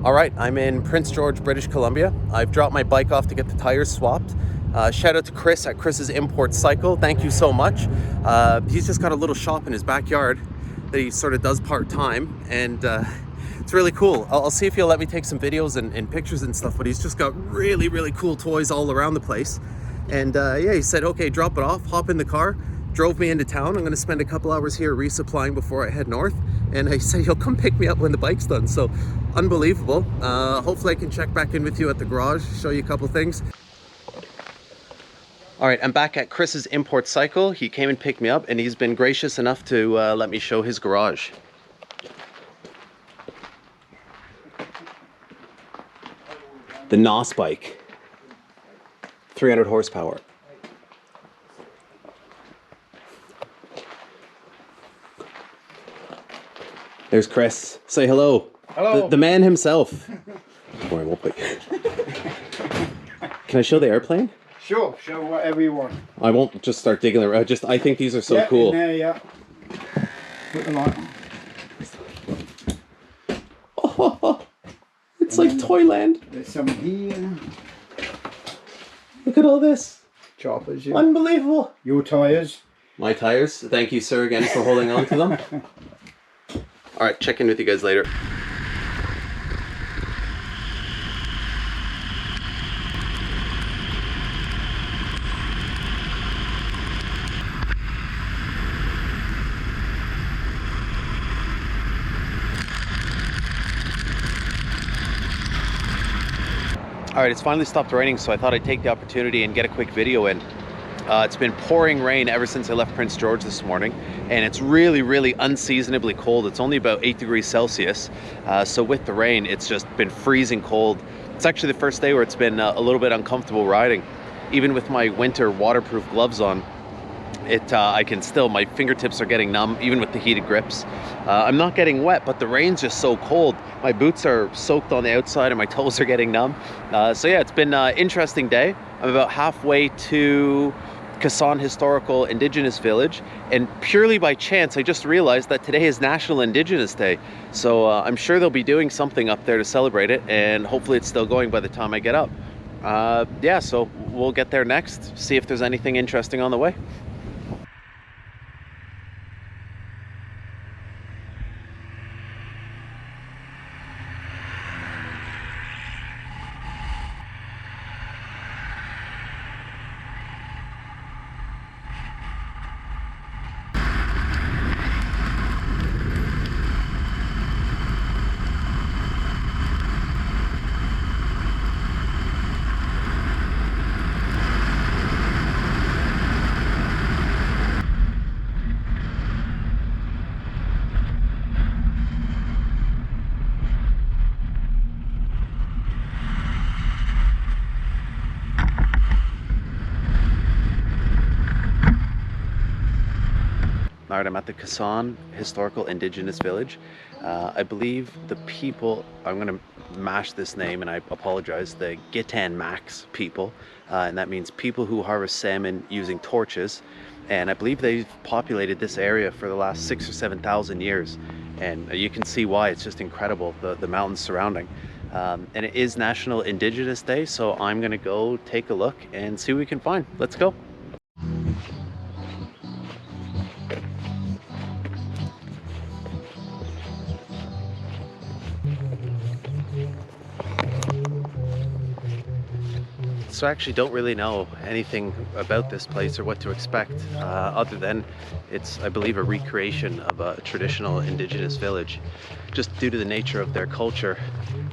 All right, I'm in Prince George, British Columbia. I've dropped my bike off to get the tires swapped. Shout out to Chris at Chris's Import Cycle. Thank you so much. He's just got a little shop in his backyard that he sort of does part-time, and it's really cool. I'll see if he'll let me take some videos and pictures and stuff, but he's just got really, really cool toys all around the place. And yeah, he said, okay, drop it off, hop in the car, drove me into town. I'm gonna spend a couple hours here resupplying before I head north. And he said he'll come pick me up when the bike's done. So unbelievable. Hopefully I can check back in with you at the garage, show you a couple things. All right, I'm back at Chris's Import Cycle. He came and picked me up, and he's been gracious enough to let me show his garage. The NOS bike, 300 horsepower. There's Chris. Say hello. Hello. The man himself. Boy, I won't put. Can I show the airplane? Sure, show whatever you want. I won't just start digging around. I think these are so cool. In there, yeah. Put the light on. Oh, it's like Toyland. There's some here. Look at all this. Choppers, yeah. Unbelievable. Your tyres. My tires. Thank you, sir, again for holding on to them. All right, check in with you guys later. All right, it's finally stopped raining, so I thought I'd take the opportunity and get a quick video in. It's been pouring rain ever since I left Prince George this morning, and it's really, really unseasonably cold. It's only about 8 degrees Celsius. So with the rain, it's just been freezing cold. It's actually the first day where it's been a little bit uncomfortable riding. Even with my winter waterproof gloves on, I can still, my fingertips are getting numb, even with the heated grips. I'm not getting wet, but the rain's just so cold. My boots are soaked on the outside and my toes are getting numb. So yeah, it's been an interesting day. I'm about halfway to Kasson Historical Indigenous Village, and purely by chance I just realized that today is National Indigenous Day, so I'm sure they'll be doing something up there to celebrate it, and hopefully it's still going by the time I get up. Yeah, so we'll get there next, see if there's anything interesting on the way. All right, I'm at the Kasson Historical Indigenous Village. I believe the people, I'm gonna mash this name and I apologize, the Gitane Max people, and that means people who harvest salmon using torches. And I believe they've populated this area for the last 6,000 or 7,000 years. And you can see why, it's just incredible, the mountains surrounding. And it is National Indigenous Day, so I'm gonna go take a look and see what we can find. Let's go. So I actually don't really know anything about this place or what to expect, other than it's, I believe, a recreation of a traditional indigenous village. Just due to the nature of their culture,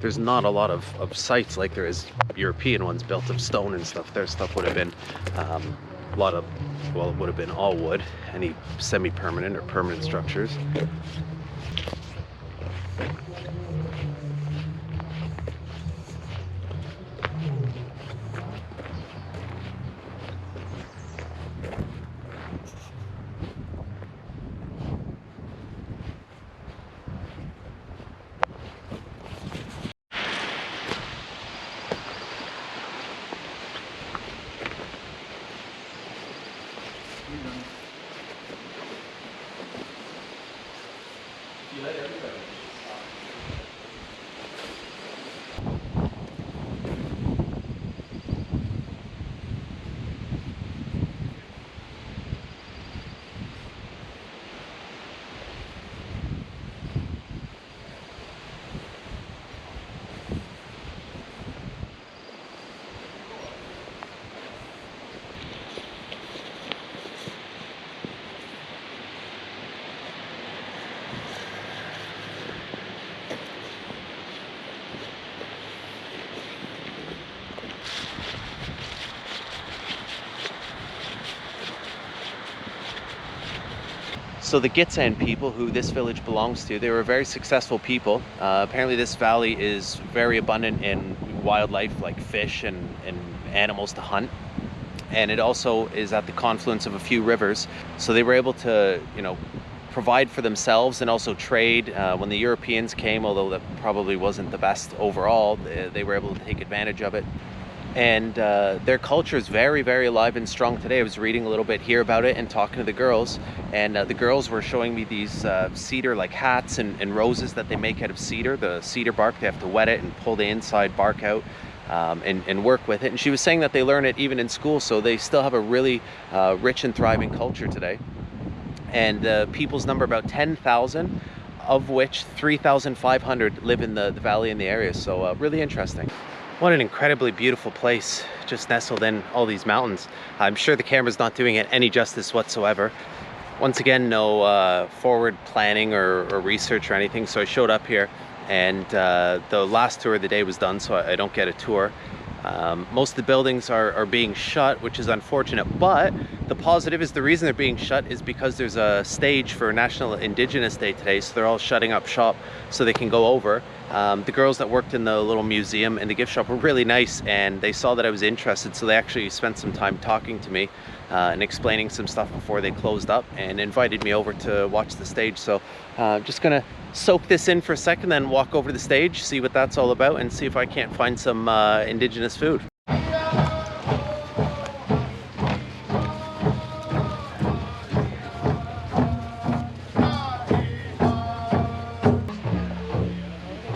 there's not a lot of sites like there is European ones built of stone and stuff. Their stuff would have been a lot of, well, it would have been all wood, any semi-permanent or permanent structures. So the Gitsan people, who this village belongs to, they were very successful people. Apparently this valley is very abundant in wildlife like fish and animals to hunt. And it also is at the confluence of a few rivers. So they were able to, you know, provide for themselves and also trade. When the Europeans came, although that probably wasn't the best overall, they were able to take advantage of it. And their culture is very, very alive and strong today. I was reading a little bit here about it and talking to the girls, and the girls were showing me these cedar like hats and roses that they make out of cedar. The cedar bark, they have to wet it and pull the inside bark out and work with it. And she was saying that they learn it even in school, so they still have a really rich and thriving culture today. And people's number about 10,000, of which 3,500 live in the valley in the area. So really interesting. What an incredibly beautiful place, just nestled in all these mountains. I'm sure the camera's not doing it any justice whatsoever. Once again, no forward planning or research or anything, so I showed up here, and the last tour of the day was done, so I don't get a tour. Most of the buildings are being shut, which is unfortunate, but the positive is the reason they're being shut is because there's a stage for National Indigenous Day today, so they're all shutting up shop so they can go over. The girls that worked in the little museum and the gift shop were really nice, and they saw that I was interested, so they actually spent some time talking to me and explaining some stuff before they closed up, and invited me over to watch the stage. So just gonna soak this in for a second, then walk over to the stage, see what that's all about, and see if I can't find some indigenous food.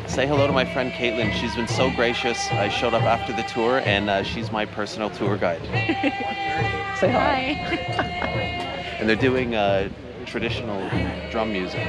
Say hello to my friend Caitlin. She's been so gracious. I showed up after the tour, and she's my personal tour guide. Say hi. And they're doing traditional drum music.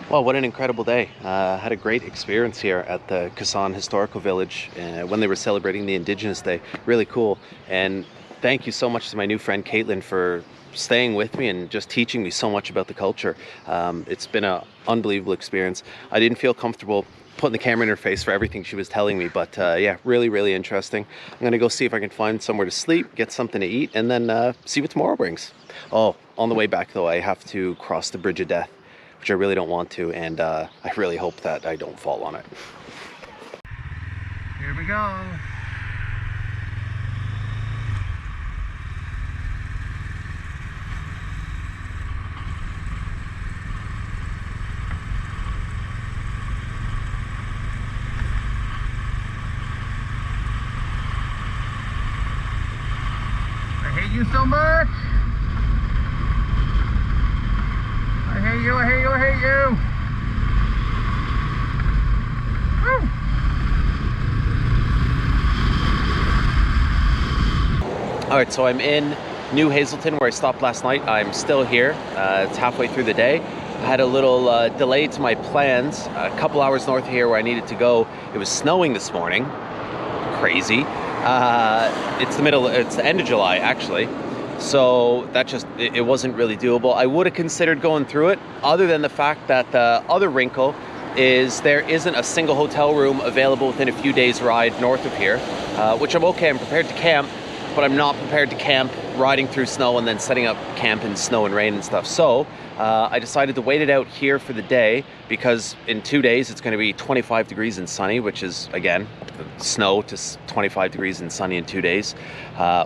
Well, what an incredible day. Had a great experience here at the Kasan Historical Village when they were celebrating the Indigenous Day. Really cool. And thank you so much to my new friend Caitlin for staying with me and just teaching me so much about the culture. It's been an unbelievable experience. I didn't feel comfortable putting the camera in her face for everything she was telling me, but yeah, really, really interesting. I'm gonna go see if I can find somewhere to sleep, get something to eat, and then see what tomorrow brings. Oh, on the way back though, I have to cross the Bridge of Death, which I really don't want to, and I really hope that I don't fall on it. Here we go. I hate you so much. I hate you, I hate you, I hate you. Woo. All right, so I'm in New Hazelton where I stopped last night. I'm still here. It's halfway through the day. I had a little delay to my plans. A couple hours north of here where I needed to go. It was snowing this morning. Crazy. It's the end of July actually. So that it wasn't really doable. I would have considered going through it, other than the fact that the other wrinkle is there isn't a single hotel room available within a few days ride north of here, which I'm okay. I'm prepared to camp, but I'm not prepared to camp riding through snow and then setting up camp in snow and rain and stuff. So I decided to wait it out here for the day, because in 2 days it's going to be 25 degrees and sunny, which is, again, snow to 25 degrees and sunny in 2 days,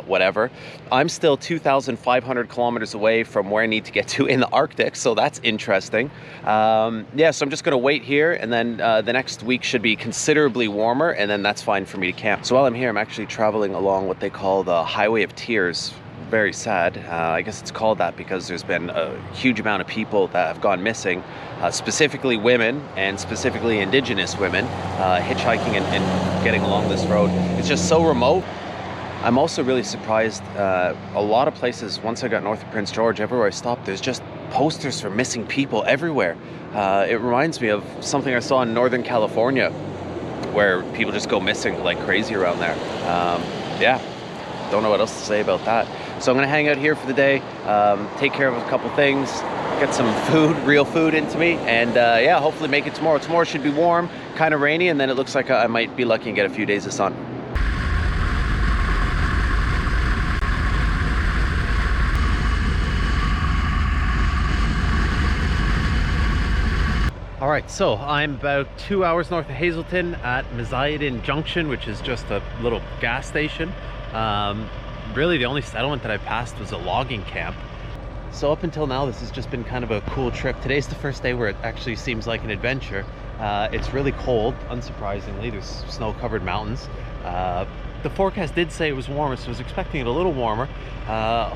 whatever. I'm still 2,500 kilometers away from where I need to get to in the Arctic, so that's interesting. Yeah, so I'm just going to wait here, and then the next week should be considerably warmer, and then that's fine for me to camp. So while I'm here, I'm actually traveling along what they call the Highway of Tears. Very sad. I guess it's called that because there's been a huge amount of people that have gone missing, specifically women, and specifically Indigenous women, hitchhiking and getting along this road. It's just so remote. I'm also really surprised. A lot of places, once I got north of Prince George, everywhere I stopped, there's just posters for missing people everywhere. It reminds me of something I saw in Northern California, where people just go missing like crazy around there. Yeah, don't know what else to say about that. So I'm gonna hang out here for the day, take care of a couple things, get some food, real food into me, and yeah, hopefully make it tomorrow. Tomorrow should be warm, kind of rainy, and then it looks like I might be lucky and get a few days of sun. All right, so I'm about 2 hours north of Hazleton at Mazayadin Junction, which is just a little gas station. Really, the only settlement that I passed was a logging camp. So up until now, this has just been kind of a cool trip. Today's the first day where it actually seems like an adventure. It's really cold, unsurprisingly. There's snow-covered mountains. The forecast did say it was warmer, so I was expecting it a little warmer.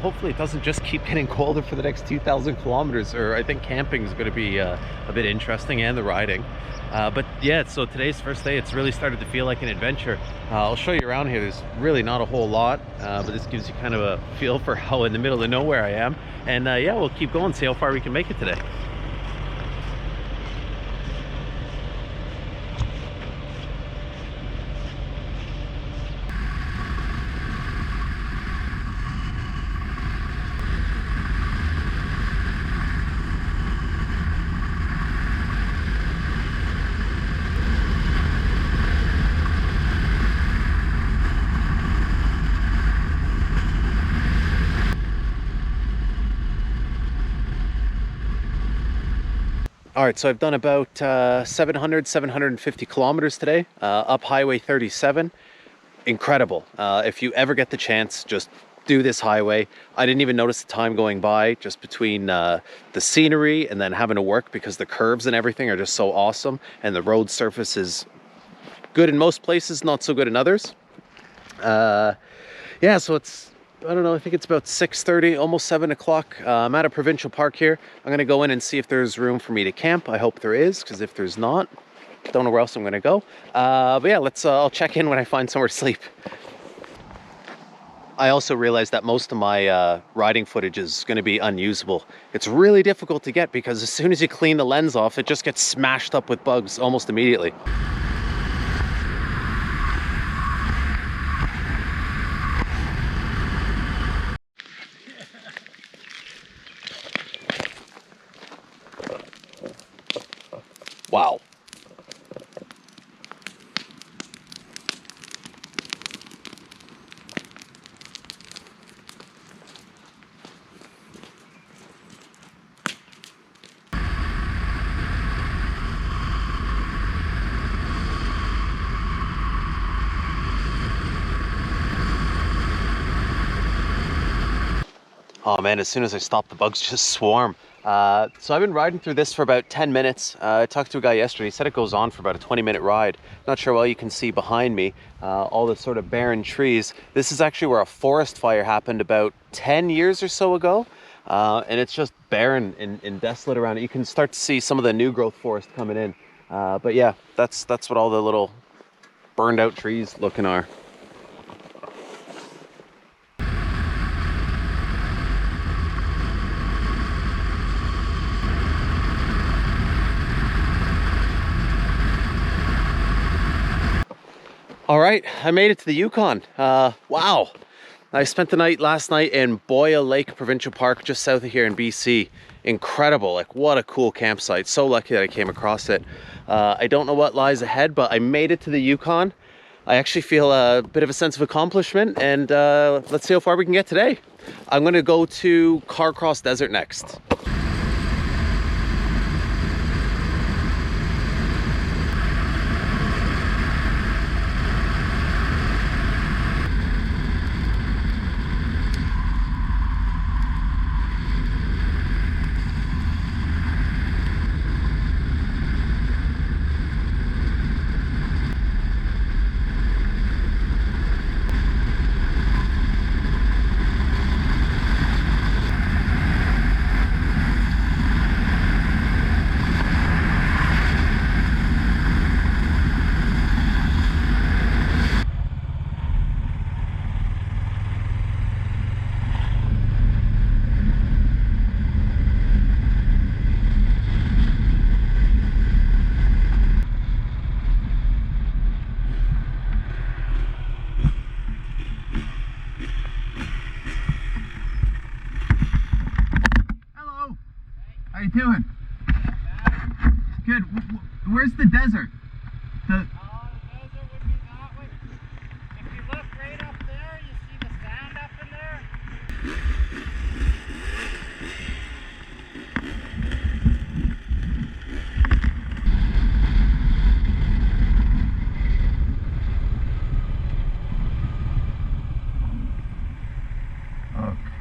Hopefully it doesn't just keep getting colder for the next 2,000 kilometers, or I think camping is going to be a bit interesting, and the riding. But yeah, so today's first day. It's really started to feel like an adventure. I'll show you around here. There's really not a whole lot, but this gives you kind of a feel for how in the middle of nowhere I am. And yeah, we'll keep going, see how far we can make it today. All right, so I've done about 750 kilometers today, up Highway 37. Incredible. If you ever get the chance, just do this highway. I didn't even notice the time going by, just between the scenery and then having to work, because the curves and everything are just so awesome, and the road surface is good in most places, not so good in others. Yeah, so it's, I don't know, I think it's about 6:30, almost 7 o'clock. I'm at a provincial park here. I'm going to go in and see if there's room for me to camp. I hope there is, because if there's not, don't know where else I'm going to go. But yeah, I'll check in when I find somewhere to sleep. I also realized that most of my riding footage is going to be unusable. It's really difficult to get, because as soon as you clean the lens off, it just gets smashed up with bugs almost immediately. Wow. Oh man, as soon as I stop, the bugs just swarm. So I've been riding through this for about 10 minutes. I talked to a guy yesterday. He said it goes on for about a 20-minute ride. Not sure well you can see behind me, all the sort of barren trees. This is actually where a forest fire happened about 10 years or so ago. And it's just barren and desolate around it. You can start to see some of the new growth forest coming in. But yeah, that's what all the little burned out trees looking are. All right, I made it to the Yukon. Wow. I spent the night last night in Boyle Lake Provincial Park, just south of here in BC. Incredible, like what a cool campsite. So lucky that I came across it. I don't know what lies ahead, but I made it to the Yukon. I actually feel a bit of a sense of accomplishment, and let's see how far we can get today. I'm gonna go to Carcross Desert next. doing? Good. Where's the desert? The desert would be that way. If you look right up there, you see the sand up in there?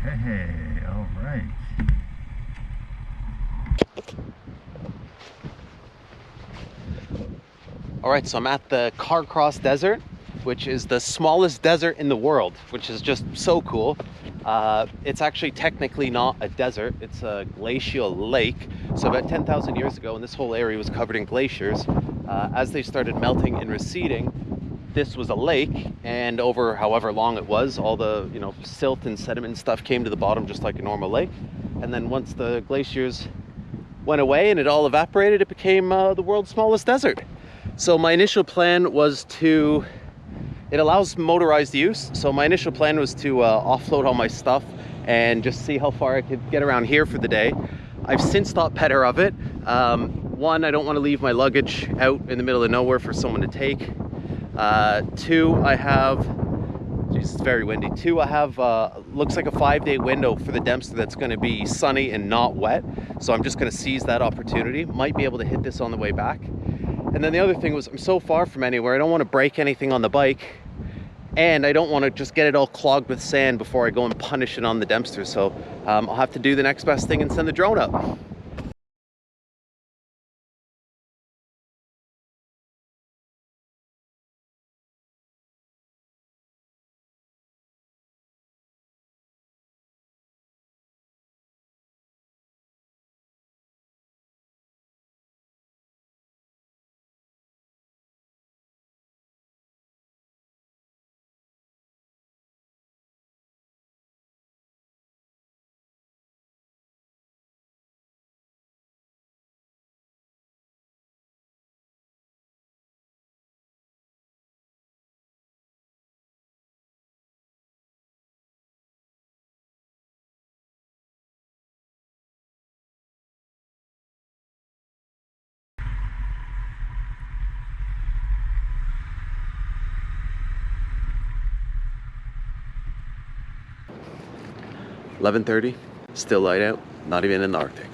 Okay, all right. All right, so I'm at the Carcross Desert, which is the smallest desert in the world, which is just so cool. It's actually technically not a desert, it's a glacial lake. So about 10,000 years ago, when this whole area was covered in glaciers, as they started melting and receding, this was a lake, and over however long it was, all the silt and sediment stuff came to the bottom just like a normal lake. And then once the glaciers went away and it all evaporated, it became the world's smallest desert. So my initial plan was to, it allows motorized use, so my initial plan was to offload all my stuff and just see how far I could get around here for the day. I've since thought better of it. One, I don't want to leave my luggage out in the middle of nowhere for someone to take. Two, I have, geez, it's very windy. Two, I have, looks like a 5-day window for the Dempster that's going to be sunny and not wet. So I'm just going to seize that opportunity. Might be able to hit this on the way back. And then the other thing was, I'm so far from anywhere, I don't want to break anything on the bike. And I don't want to just get it all clogged with sand before I go and punish it on the Dempster. So I'll have to do the next best thing and send the drone up. $11:30, still light out, not even in the Arctic.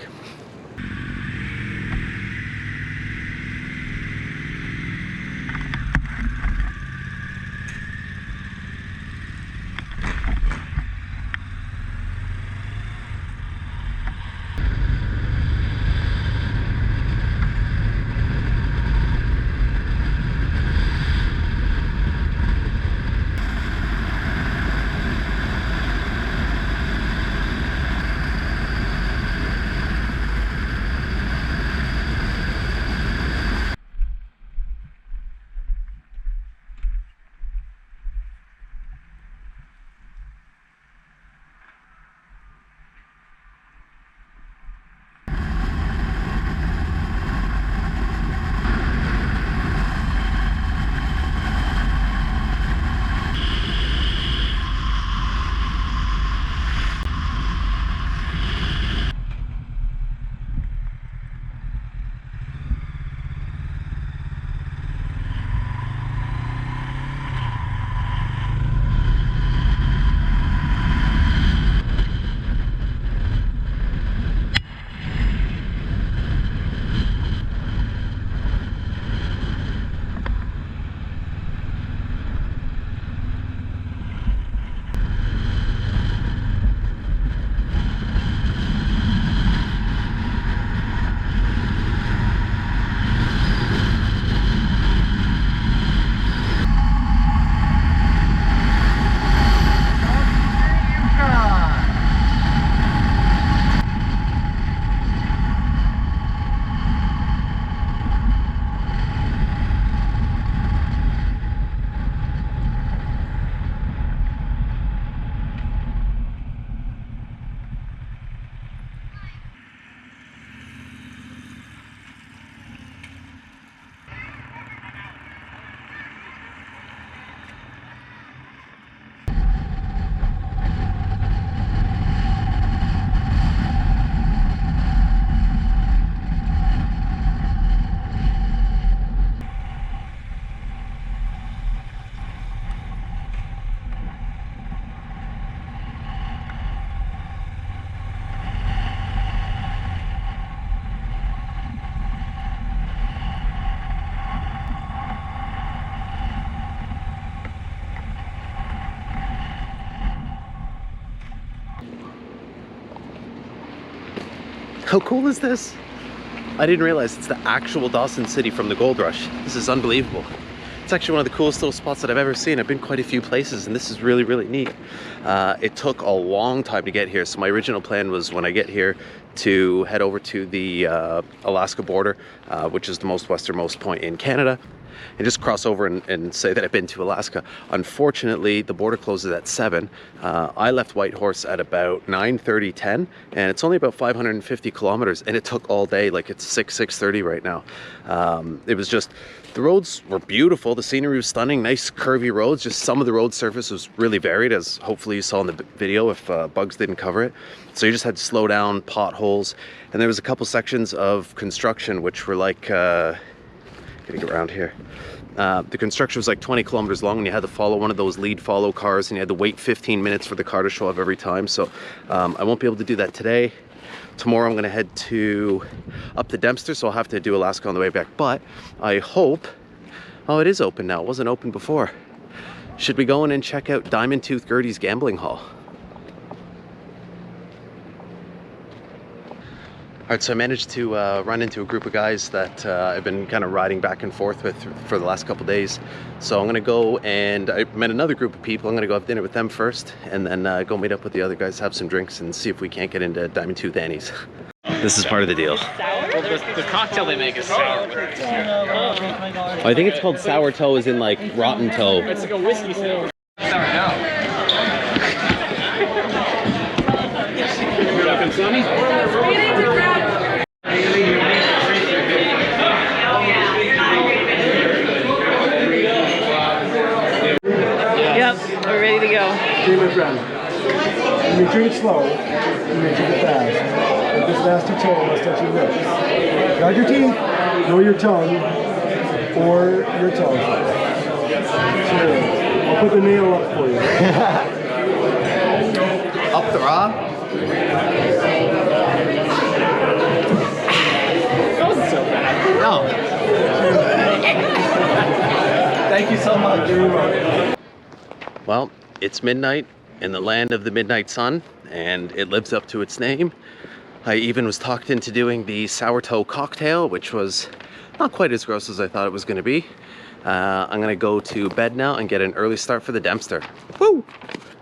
How cool is this? I didn't realize it's the actual Dawson city from the gold rush. This is unbelievable. It's actually one of the coolest little spots that I've ever seen. I've been quite a few places and this is really, really neat. It took a long time to get here. So my original plan was when I get here to head over to the Alaska border, which is the most westernmost point in Canada, and just cross over and say that I've been to Alaska. Unfortunately, the border closes at 7. I left Whitehorse at about 9:30, 10, and it's only about 550 kilometers, and it took all day. Like it's 6:30 right now. It was just, the roads were beautiful. The scenery was stunning, nice curvy roads. Just some of the road surface was really varied, as hopefully you saw in the video if bugs didn't cover it. So you just had to slow down, potholes, and there was a couple sections of construction which were like, getting around here. The construction was like 20 kilometers long and you had to follow one of those lead follow cars and you had to wait 15 minutes for the car to show up every time. So I won't be able to do that today. Tomorrow I'm going to head up to Dempster, so I'll have to do Alaska on the way back. But I hope, oh, it is open now. It wasn't open before. Should we go in and check out Diamond Tooth Gertie's gambling hall? All right, so I managed to run into a group of guys that I've been kind of riding back and forth with for the last couple days. So I'm gonna go, and I met another group of people. I'm gonna go have dinner with them first, and then go meet up with the other guys, have some drinks, and see if we can't get into Diamond Tooth Annie's. This is part of the deal. Well, the cocktail they make is sour. I think it's called sour toe, as in like rotten toe. It's like a whiskey sour. Sour now. Yep, we're ready to go. Okay, my friend. When you drink slow, you may drink it fast. But this nasty toe must touch your lips. Guard your teeth, or your tongue, or your tongue. Cheers. I'll put the nail up for you. Up the raw? No. Thank you so much. Well, it's midnight in the land of the midnight sun, and it lives up to its name. I even was talked into doing the sour toe cocktail, which was not quite as gross as I thought it was going to be. I'm going to go to bed now and get an early start for the Dempster. Woo!